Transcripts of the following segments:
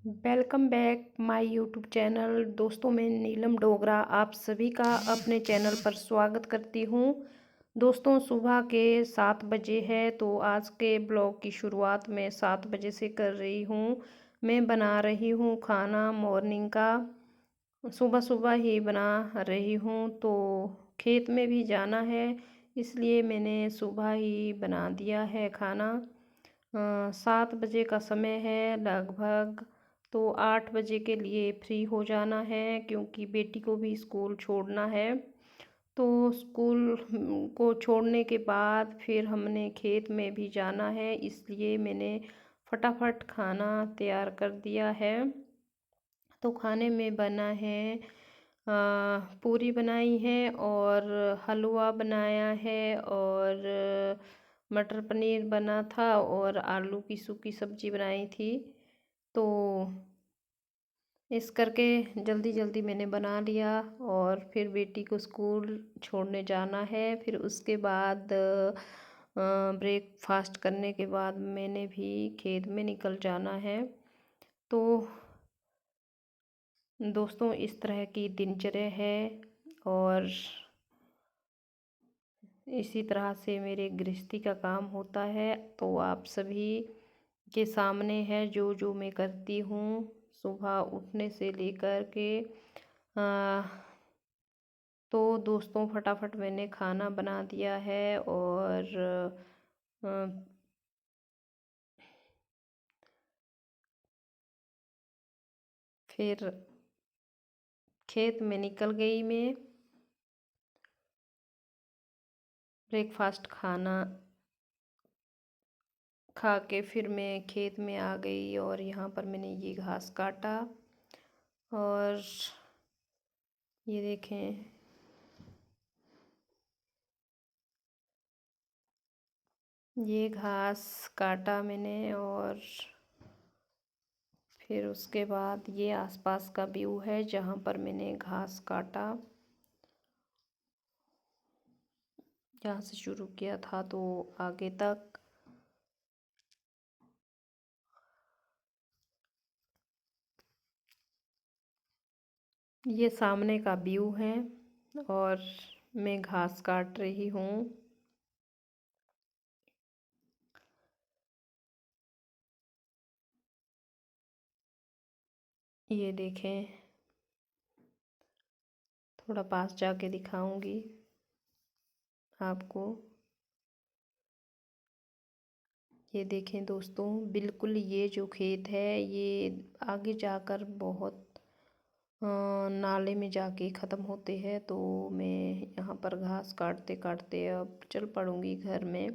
Welcome back my YouTube channel. दोस्तों, मैं नीलम डोगरा आप सभी का अपने चैनल पर स्वागत करती हूँ। दोस्तों, सुबह के 7 बजे है तो आज के ब्लॉग की शुरुआत मैं 7 बजे से कर रही हूँ। मैं बना रही हूँ खाना मॉर्निंग का। सुबह सुबह ही बना रही हूँ तो खेत में भी जाना है, इसलिए मैंने सुबह ही बना दिया है खाना। 7 बजे का समय है लगभग, तो 8 बजे के लिए फ्री हो जाना है क्योंकि बेटी को भी स्कूल छोड़ना है। तो स्कूल को छोड़ने के बाद फिर हमने खेत में भी जाना है, इसलिए मैंने फटाफट खाना तैयार कर दिया है। तो खाने में बना है पूरी बनाई है और हलवा बनाया है और मटर पनीर बना था और आलू की सूखी सब्जी बनाई थी। तो इस करके जल्दी जल्दी मैंने बना लिया और फिर बेटी को स्कूल छोड़ने जाना है। फिर उसके बाद ब्रेकफास्ट करने के बाद मैंने भी खेत में निकल जाना है। तो दोस्तों, इस तरह की दिनचर्या है और इसी तरह से मेरे गृहस्थी का काम होता है। तो आप सभी के सामने है जो जो मैं करती हूँ सुबह उठने से लेकर के। तो दोस्तों, फटाफट मैंने खाना बना दिया है और अ, फिर खेत में निकल गई मैं। ब्रेकफास्ट खाना खा के फिर मैं खेत में आ गई और यहाँ पर मैंने ये घास काटा और ये देखें, ये घास काटा मैंने और फिर उसके बाद ये आसपास का व्यू है जहाँ पर मैंने घास काटा। जहाँ से शुरू किया था तो आगे तक। ये सामने का व्यू है और मैं घास काट रही हूँ। ये देखें, थोड़ा पास जाके दिखाऊंगी आपको। ये देखें दोस्तों, बिल्कुल ये जो खेत है ये आगे जाकर बहुत नाले में जाके ख़त्म होते हैं। तो मैं यहाँ पर घास काटते काटते अब चल पड़ूँगी घर में,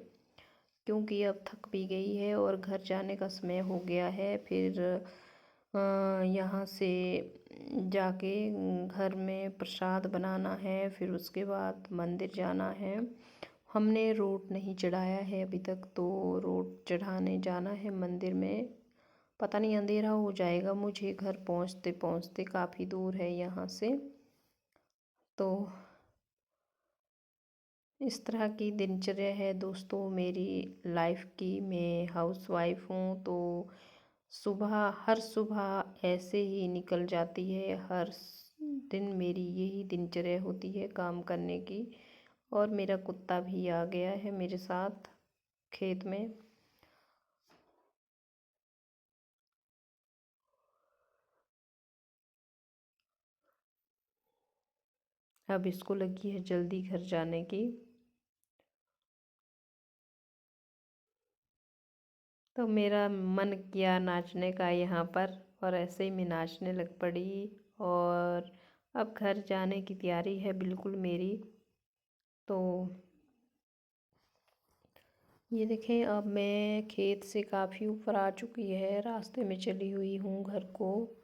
क्योंकि अब थक भी गई है और घर जाने का समय हो गया है। फिर यहाँ से जाके घर में प्रसाद बनाना है, फिर उसके बाद मंदिर जाना है। हमने रोट नहीं चढ़ाया है अभी तक, तो रोट चढ़ाने जाना है मंदिर में। पता नहीं अंधेरा हो जाएगा मुझे घर पहुँचते पहुँचते, काफ़ी दूर है यहाँ से। तो इस तरह की दिनचर्या है दोस्तों मेरी लाइफ की। मैं हाउसवाइफ हूँ तो सुबह हर सुबह ऐसे ही निकल जाती है। दिन मेरी यही दिनचर्या होती है काम करने की। और मेरा कुत्ता भी आ गया है मेरे साथ खेत में। अब इसको लगी है जल्दी घर जाने की। तो मेरा मन किया नाचने का यहाँ पर, और ऐसे ही मैं नाचने लग पड़ी। और अब घर जाने की तैयारी है बिल्कुल मेरी। तो ये देखें, अब मैं खेत से काफ़ी ऊपर आ चुकी है, रास्ते में चली हुई हूँ घर को।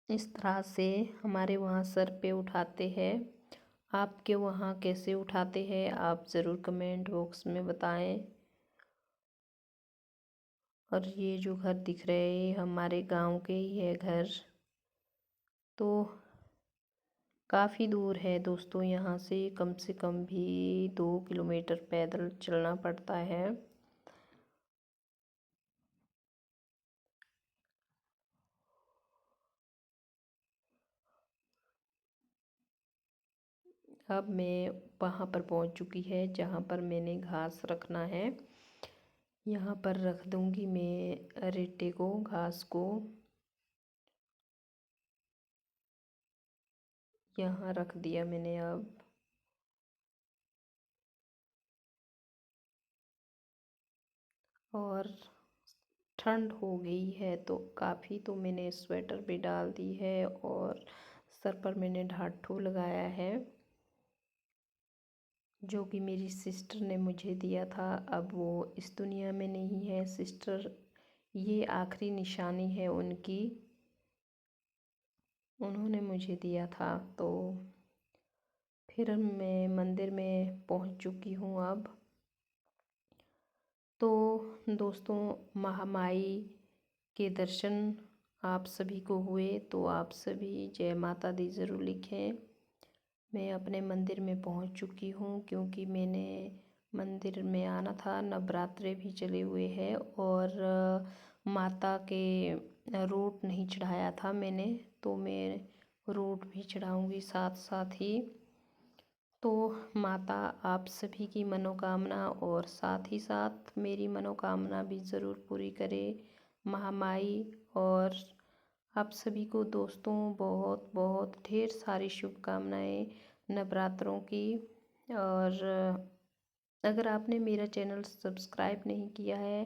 इस तरह से हमारे वहाँ सर पे उठाते हैं। आपके वहाँ कैसे उठाते हैं आप ज़रूर कमेंट बॉक्स में बताएं। और ये जो घर दिख रहे हैं हमारे गांव के ही है घर। तो काफ़ी दूर है दोस्तों, यहाँ से कम भी 2 किलोमीटर पैदल चलना पड़ता है। अब मैं वहाँ पर पहुँच चुकी है जहाँ पर मैंने घास रखना है। यहाँ पर रख दूँगी मैं रेटे को, घास को। यहाँ रख दिया मैंने अब। और ठंड हो गई है तो काफ़ी, तो मैंने स्वेटर भी डाल दी है और सर पर मैंने ढाठू लगाया है, जो कि मेरी सिस्टर ने मुझे दिया था। अब वो इस दुनिया में नहीं है सिस्टर, ये आखिरी निशानी है उनकी, उन्होंने मुझे दिया था। तो फिर मैं मंदिर में पहुंच चुकी हूँ अब। तो दोस्तों, महामाई के दर्शन आप सभी को हुए तो आप सभी जय माता दी ज़रूर लिखें। मैं अपने मंदिर में पहुंच चुकी हूं, क्योंकि मैंने मंदिर में आना था। नवरात्रे भी चले हुए हैं और माता के रोट नहीं चढ़ाया था मैंने, तो मैं रोट भी चढ़ाऊंगी साथ साथ ही। तो माता आप सभी की मनोकामना और साथ ही साथ मेरी मनोकामना भी ज़रूर पूरी करे महामाई। और आप सभी को दोस्तों बहुत बहुत ढेर सारी शुभकामनाएं नवरात्रों की। और अगर आपने मेरा चैनल सब्सक्राइब नहीं किया है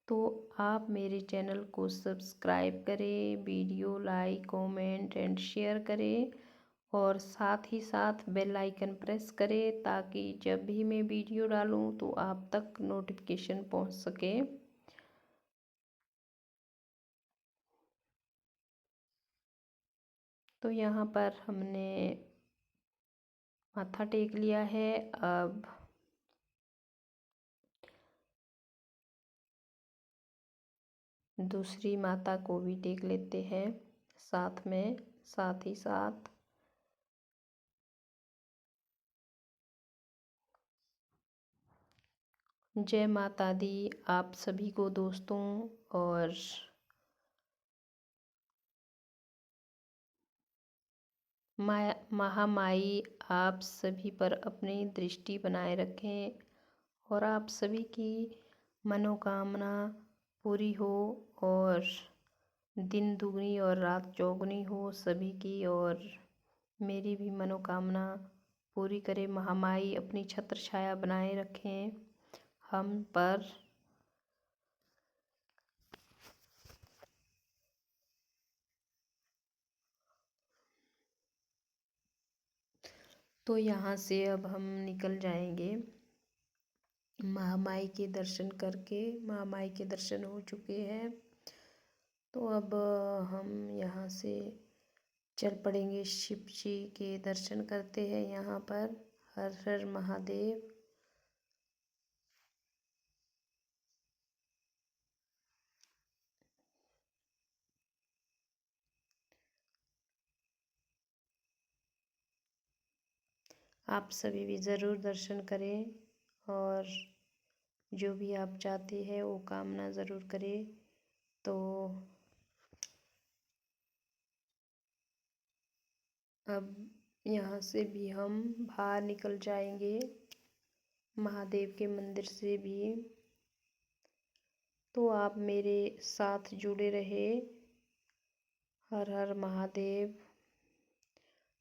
तो आप मेरे चैनल को सब्सक्राइब करें, video like comment and share करें और साथ ही साथ बेल आइकन प्रेस करें, ताकि जब भी मैं वीडियो डालूं तो आप तक नोटिफिकेशन पहुंच सके। तो यहाँ पर हमने माथा टेक लिया है। अब दूसरी माता को भी टेक लेते हैं साथ में, साथ ही साथ। जय माता दी आप सभी को दोस्तों। और महामाई आप सभी पर अपनी दृष्टि बनाए रखें और आप सभी की मनोकामना पूरी हो और दिन दुगनी और रात चौगुनी हो सभी की। और मेरी भी मनोकामना पूरी करे महामाई, अपनी छत्र छाया बनाए रखें हम पर। तो यहाँ से अब हम निकल जाएंगे महामाई के दर्शन करके। महामाई के दर्शन हो चुके हैं, तो अब हम यहाँ से चल पड़ेंगे शिव जी के दर्शन करते हैं यहाँ पर। हर हर महादेव। आप सभी भी ज़रूर दर्शन करें और जो भी आप चाहते हैं वो कामना ज़रूर करें। तो अब यहाँ से भी हम बाहर निकल जाएंगे महादेव के मंदिर से भी। तो आप मेरे साथ जुड़े रहे। हर हर महादेव।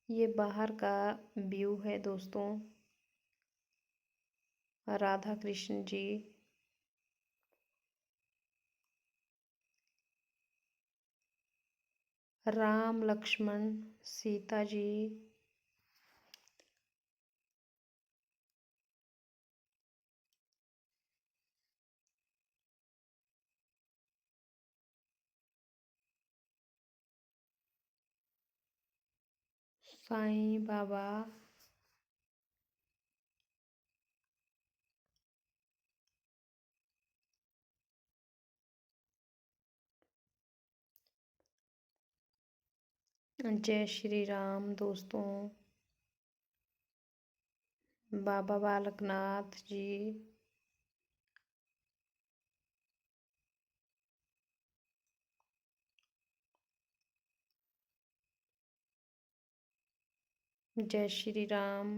ये बाहर का व्यू है दोस्तों, राधा कृष्ण जी, राम लक्ष्मण सीता जी, साईं बाबा, जय श्री राम दोस्तों, बाबा बालकनाथ जी, जय श्री राम।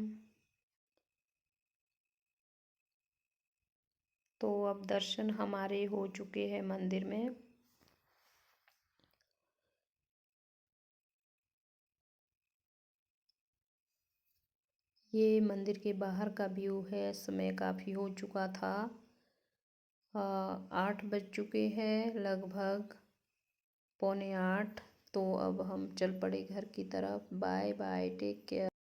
तो अब दर्शन हमारे हो चुके हैं मंदिर में। ये मंदिर के बाहर का व्यू है। समय काफ़ी हो चुका था, 8 बज चुके हैं, लगभग 7:45। तो अब हम चल पड़े घर की तरफ। Bye bye, take care.